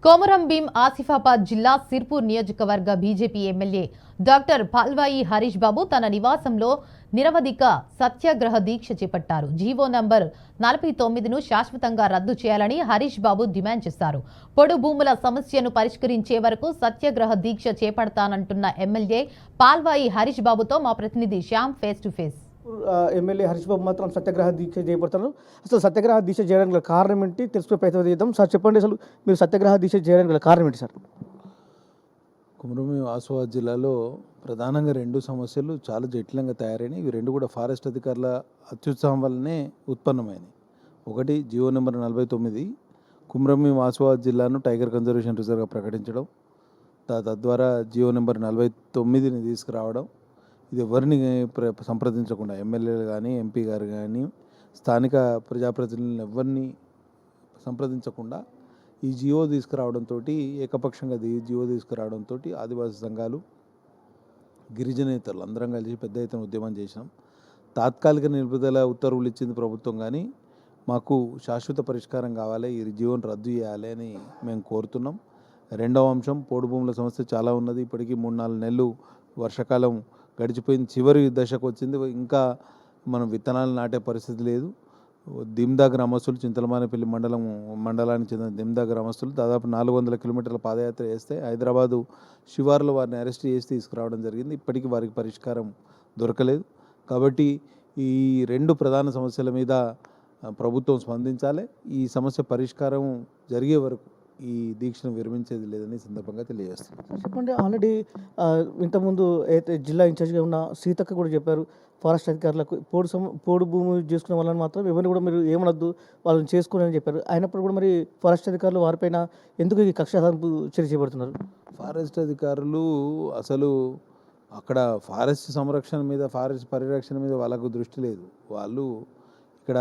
కొమరం భీం ఆసిఫాబాద్ జిల్లా సిర్పూర్ నియోజకవర్గ BJP MLA doctor Palvai Harish Babu తన నివాసంలో నిరవధిక సత్యాగ్రహ దీక్ష చేపట్టారు. జీవో నంబర్ 49ను శాశ్వతంగా రద్దు చేయాలని హరీష్ బాబు డిమాండ్ చేశారు. పొడు భూముల సమస్యను పరిష్కరించే వరకు సత్యాగ్రహ దీక్ష చేపడతానంటున్న ఎమ్మెల్యే పాల్వాయి హరీష్ బాబుతో మా ప్రతినిధి Shyam face to face. MLA Harish Babu మాత్రం సత్యాగ్రహ దీక్ష చేయబడతారు. అసలు సత్యాగ్రహ దీక్ష చేయడానికి గల కారణం ఏంటి తెలుసుకునే ప్రయత్నం చేద్దాం. సార్ చెప్పండి, అసలు మీరు సత్యాగ్రహ దీక్ష చేయడానికి గల కారణం ఏంటి సార్? కొమరం భీం ఆసిఫాబాద్ జిల్లాలో ప్రధానంగా రెండు సమస్యలు చాలా జటిలంగా తయారైనవి. ఇవి రెండు కూడా ఫారెస్ట్ అధికారుల అత్యుత్సాహం వల్లనే ఉత్పన్నమైనవి. ఒకటి జీవో నెంబర్ 49 కొమరం భీం ఆసిఫాబాద్ జిల్లాను టైగర్ కన్జర్వేషన్ రిజర్వ్గా ప్రకటించడం, తద్వారా జీవో నెంబర్ 49ని తీసుకురావడం. ఇది ఎవరిని సంప్రదించకుండా ఎమ్మెల్యేలు కానీ ఎంపీ గారు కానీ స్థానిక ప్రజాప్రతినిధులను ఎవరిని సంప్రదించకుండా ఈ జియో తీసుకురావడంతో, ఏకపక్షంగా జియో తీసుకురావడంతో ఆదివాసీ సంఘాలు, గిరిజనేతలు అందరం కలిసి పెద్ద ఎత్తున ఉద్యమం చేసినాం. తాత్కాలిక నిలుపుదల ఉత్తర్వులు ఇచ్చింది ప్రభుత్వం, కానీ మాకు శాశ్వత పరిష్కారం కావాలి, ఈ జియోను రద్దు చేయాలి అని మేము కోరుతున్నాం. రెండవ అంశం, పోడు భూముల సమస్య చాలా ఉన్నది. ఇప్పటికీ 3-4 నెలలు వర్షాకాలం గడిచిపోయింది, చివరి దశకు వచ్చింది. ఇంకా మనం విత్తనాలు నాటే పరిస్థితి లేదు. దిమ్దా గ్రామస్తులు, చింతలమానేపల్లి మండలానికి చెందిన దిమ్దా గ్రామస్తులు దాదాపు 400 కిలోమీటర్ల పాదయాత్ర చేస్తే హైదరాబాదు శివార్లో వారిని అరెస్ట్ చేసి తీసుకురావడం జరిగింది. ఇప్పటికీ వారికి పరిష్కారం దొరకలేదు. కాబట్టి ఈ రెండు ప్రధాన సమస్యల మీద ప్రభుత్వం స్పందించాలి. ఈ సమస్య పరిష్కారం జరిగే వరకు ఈ దీక్షను విరమించేది లేదని సందర్భంగా తెలియజేస్తుంది. చెప్పండి, ఆల్రెడీ ఇంతకుముందు అయితే జిల్లా ఇన్ఛార్జ్గా ఉన్న సీతక్క కూడా చెప్పారు, ఫారెస్ట్ అధికారులకు పోడు భూమి చేసుకునే వాళ్ళని మాత్రం ఎవరిని కూడా మీరు ఏమనొద్దు, వాళ్ళని చేసుకుని అని చెప్పారు. అయినప్పుడు కూడా మరి ఫారెస్ట్ అధికారులు వారిపైన ఎందుకు ఈ కక్ష సాధింపు చర్య చేపడుతున్నారు? ఫారెస్ట్ అధికారులు అసలు అక్కడ ఫారెస్ట్ సంరక్షణ మీద, ఫారెస్ట్ పరిరక్షణ మీద వాళ్ళకు దృష్టి లేదు. వాళ్ళు ఇక్కడ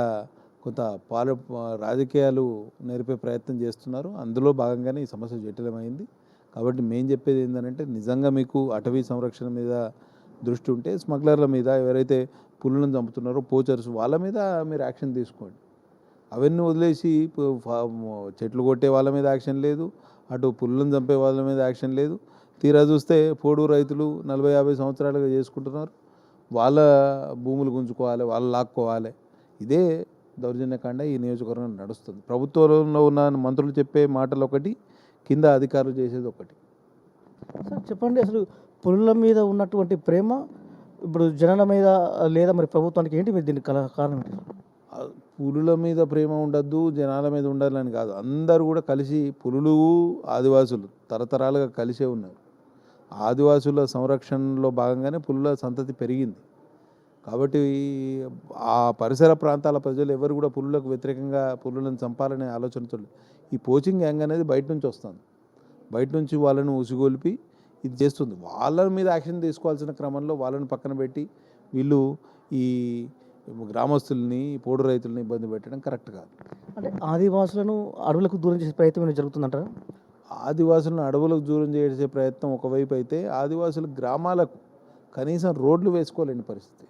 కొంత రాజకీయాలు నేర్పే ప్రయత్నం చేస్తున్నారు. అందులో భాగంగానే ఈ సమస్య జటిలమైంది. కాబట్టి మేము చెప్పేది ఏంటంటే, నిజంగా మీకు అటవీ సంరక్షణ మీద దృష్టి ఉంటే స్మగ్లర్ల మీద, ఎవరైతే పులులను చంపుతున్నారో పోచర్స్, వాళ్ళ మీద మీరు యాక్షన్ తీసుకోండి. అవన్నీ వదిలేసి చెట్లు కొట్టే వాళ్ళ మీద యాక్షన్ లేదు, అటు పులులను చంపే వాళ్ళ మీద యాక్షన్ లేదు. తీరా చూస్తే పోడు రైతులు 40-50 సంవత్సరాలుగా చేసుకుంటున్నారు. వాళ్ళ భూములు గుంజుకోవాలి, వాళ్ళు లాక్కోవాలి. ఇదే దౌర్జన్యకాండ ఈ నియోజకవర్గం నడుస్తుంది. ప్రభుత్వంలో ఉన్న మంత్రులు చెప్పే మాటలు ఒకటి, కింద అధికారులు చేసేది ఒకటి. సార్ చెప్పండి, అసలు పులుల మీద ఉన్నటువంటి ప్రేమ ఇప్పుడు జనాల మీద లేదా మరి ప్రభుత్వానికి ఏంటి మీరు దీనికి కారణం ఏంటి? పులుల మీద ప్రేమ ఉండద్దు, జనాల మీద ఉండాలని కాదు. అందరూ కూడా కలిసి, పులులు ఆదివాసులు తరతరాలుగా కలిసే ఉన్నారు. ఆదివాసుల సంరక్షణలో భాగంగానే పులుల సంతతి పెరిగింది. కాబట్టి ఆ పరిసర ప్రాంతాల ప్రజలు ఎవరు కూడా పులులకు వ్యతిరేకంగా పులులను చంపాలనే ఆలోచనతో ఈ పోచింగ్ గ్యాంగ్ అనేది బయట నుంచి వస్తుంది. బయట నుంచి వాళ్ళను ఉసిగొల్పి ఇది చేస్తుంది. వాళ్ళ మీద యాక్షన్ తీసుకోవాల్సిన క్రమంలో వాళ్ళని పక్కన పెట్టి వీళ్ళు ఈ గ్రామస్తుల్ని, పోడు రైతులని ఇబ్బంది పెట్టడం కరెక్ట్ కాదు. అంటే ఆదివాసులను అడవులకు దూరం చేసే ప్రయత్నం జరుగుతుందంటారా? ఆదివాసులను అడవులకు దూరం చేసే ప్రయత్నం ఒకవైపు అయితే, ఆదివాసులు గ్రామాలకు కనీసం రోడ్లు వేసుకోలేని పరిస్థితి,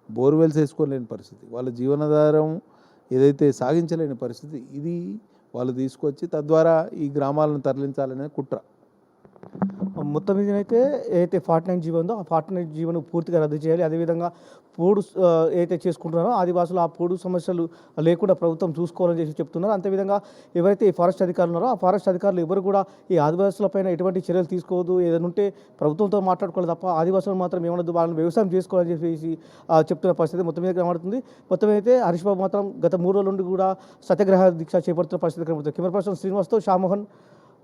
బోర్వెల్స్ వేసుకోలేని పరిస్థితి, వాళ్ళ జీవనాధారం ఏదైతే సాగించలేని పరిస్థితి, ఇది వాళ్ళు తీసుకొచ్చి తద్వారా ఈ గ్రామాలను తరలించాలనే కుట్ర. మొత్తం మీద అయితే ఏదైతే 49 జీవో ఉందో ఆ 49 జీవోను పూర్తిగా రద్దు చేయాలి. అదేవిధంగా పోడు ఏదైతే చేసుకుంటున్నారో ఆదివాసులు ఆ పోడు సమస్యలు లేకుండా ప్రభుత్వం చూసుకోవాలని చెప్పి చెప్తున్నారు. అంతేవిధంగా ఎవరైతే ఈ ఫారెస్ట్ అధికారులు ఉన్నారో ఆ ఫారెస్ట్ అధికారులు ఎవరు కూడా ఈ ఆదివాసులపైన ఎటువంటి చర్యలు తీసుకోవద్దు, ఏదైనా ఉంటే ప్రభుత్వంతో మాట్లాడుకోవాలి తప్ప ఆదివాసులు మాత్రం ఏమనద్దు, వాళ్ళని వ్యవసాయం చేసుకోవాలని చెప్పేసి చెప్తున్న పరిస్థితి మొత్తం మీద కనబడుతుంది. మొత్తం అయితే హరీష్ బాబు మాత్రం గత 3 రోజుల నుండి కూడా సత్యాగ్రహ దీక్ష చేపడుతున్న పరిస్థితి కనబడుతుంది. కెమెరా పర్సన్ శ్రీనివాస్తో షామోహన్,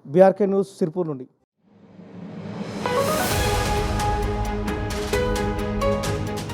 బీఆర్కే న్యూస్, సిర్పూర్ నుండి.